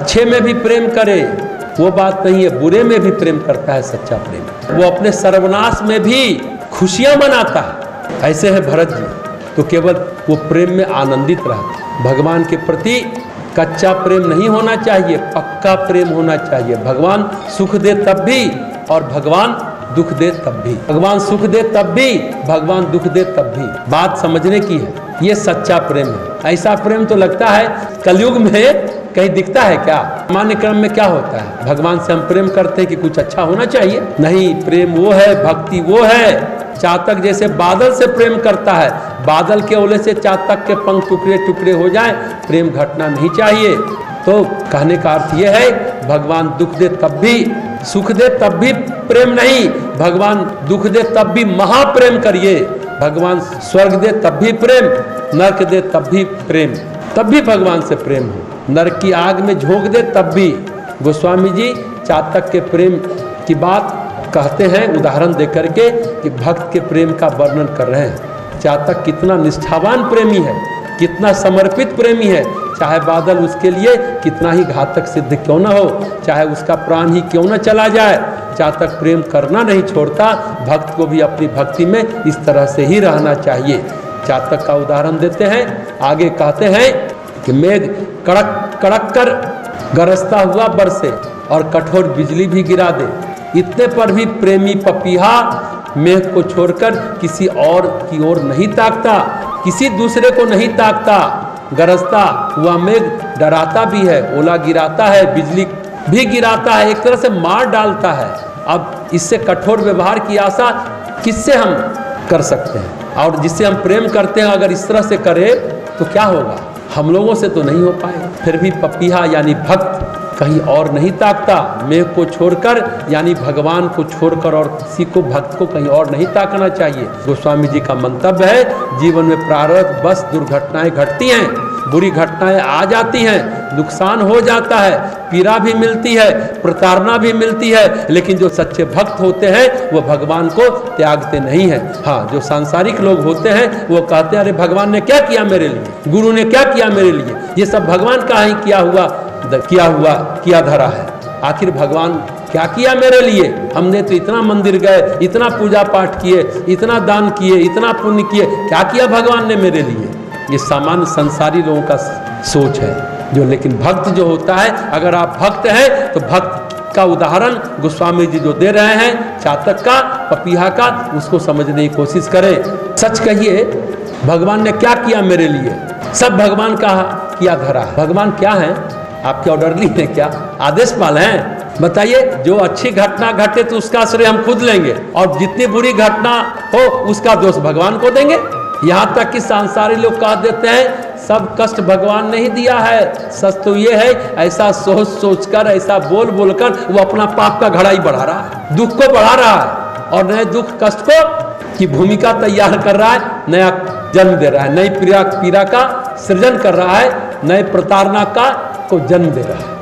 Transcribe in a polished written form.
अच्छे में भी प्रेम करे, वो बात नहीं है, बुरे में भी प्रेम करता है सच्चा प्रेम। वो अपने सर्वनाश में भी खुशियां मनाता है। ऐसे है भरत जी, तो केवल वो प्रेम में आनंदित रहते। भगवान के प्रति कच्चा प्रेम नहीं होना चाहिए, पक्का प्रेम होना चाहिए। भगवान सुख दे तब भी और भगवान दुख दे तब भी, भगवान सुख दे तब भी, भगवान दुख दे तब भी। बात समझने की है, ये सच्चा प्रेम है। ऐसा प्रेम तो लगता है कलयुग में कहीं दिखता है क्या? सामान्य क्रम में क्या होता है, भगवान से हम प्रेम करते हैं कि कुछ अच्छा होना चाहिए। नहीं, प्रेम वो है, भक्ति वो है। चातक जैसे बादल से प्रेम करता है, बादल के ओले से चातक के पंख टुकड़े टुकड़े हो जाए, प्रेम घटना नहीं चाहिए। तो कहने का अर्थ ये है, भगवान दुख दे तब भी, सुख दे तब भी प्रेम नहीं, भगवान दुख दे तब भी महाप्रेम करिए। भगवान स्वर्ग दे तब भी प्रेम, नरक दे तब भी प्रेम, तब भी भगवान से प्रेम हो। नरक की आग में झोंक दे तब भी। गोस्वामी जी चातक के प्रेम की बात कहते हैं उदाहरण देकर के कि भक्त के प्रेम का वर्णन कर रहे हैं। चातक कितना निष्ठावान प्रेमी है, कितना समर्पित प्रेमी है, चाहे बादल उसके लिए कितना ही घातक सिद्ध क्यों न हो, चाहे उसका प्राण ही क्यों न चला जाए, चातक प्रेम करना नहीं छोड़ता। भक्त को भी अपनी भक्ति में इस तरह से ही रहना चाहिए। चातक का उदाहरण देते हैं, आगे कहते हैं कि मेघ कड़क कड़क कर गरजता हुआ बरसे और कठोर बिजली भी गिरा दे, इतने पर भी प्रेमी पपीहा मेघ को छोड़कर किसी और की ओर नहीं ताकता, किसी दूसरे को नहीं ताकता। गरजता हुआ मेघ डराता भी है, ओला गिराता है, बिजली भी गिराता है, एक तरह से मार डालता है। अब इससे कठोर व्यवहार की आशा किससे हम कर सकते हैं? और जिससे हम प्रेम करते हैं अगर इस तरह से करे तो क्या होगा? हम लोगों से तो नहीं हो पाएगा। फिर भी पपीहा यानी भक्त कहीं और नहीं ताकता, मेघ को छोड़कर यानी भगवान को छोड़कर, और किसी को भक्त को कहीं और नहीं ताकना चाहिए। गोस्वामी जी का मंतव्य है, जीवन में प्रारब्ध बस दुर्घटनाएं घटती हैं, बुरी घटनाएं आ जाती हैं, नुकसान हो जाता है, पीड़ा भी मिलती है, प्रताड़ना भी मिलती है, लेकिन जो सच्चे भक्त होते हैं वो भगवान को त्यागते नहीं हैं। हाँ, जो सांसारिक लोग होते हैं वो कहते हैं अरे भगवान ने क्या किया मेरे लिए, गुरु ने क्या किया मेरे लिए, ये सब भगवान का ही किया धरा है। आखिर भगवान क्या किया मेरे लिए? हमने तो इतना मंदिर गए, इतना पूजा पाठ किए, इतना दान किए, इतना पुण्य किए, क्या किया भगवान ने मेरे लिए? ये सामान्य संसारी लोगों का सोच है। जो लेकिन भक्त जो होता है, अगर आप भक्त हैं तो भक्त का उदाहरण गोस्वामी जी जो दे रहे हैं, चातक का, पपीहा का, उसको समझने की कोशिश करें। सच कहिए, भगवान ने क्या किया मेरे लिए? सब भगवान का किया धरा है। भगवान क्या है? आपके ऑर्डरली है क्या? आदेश पाल हैं? बताइए, जो अच्छी घटना घटे तो उसका श्रेय हम खुद लेंगे, और जितनी बुरी घटना हो उसका दोष भगवान को देंगे। यहाँ तक कि सांसारी लोग कह देते हैं सब कष्ट भगवान ने ही दिया है। सच तो ये है, ऐसा सोच सोचकर, ऐसा बोल बोलकर वो अपना पाप का घड़ा ही बढ़ा रहा है, दुख को बढ़ा रहा है, और नए दुख कष्ट को की भूमिका तैयार कर रहा है, नया जन्म दे रहा है, नई पीड़ा का सृजन कर रहा है, नए प्रताड़ना का को जन्म दे रहा है।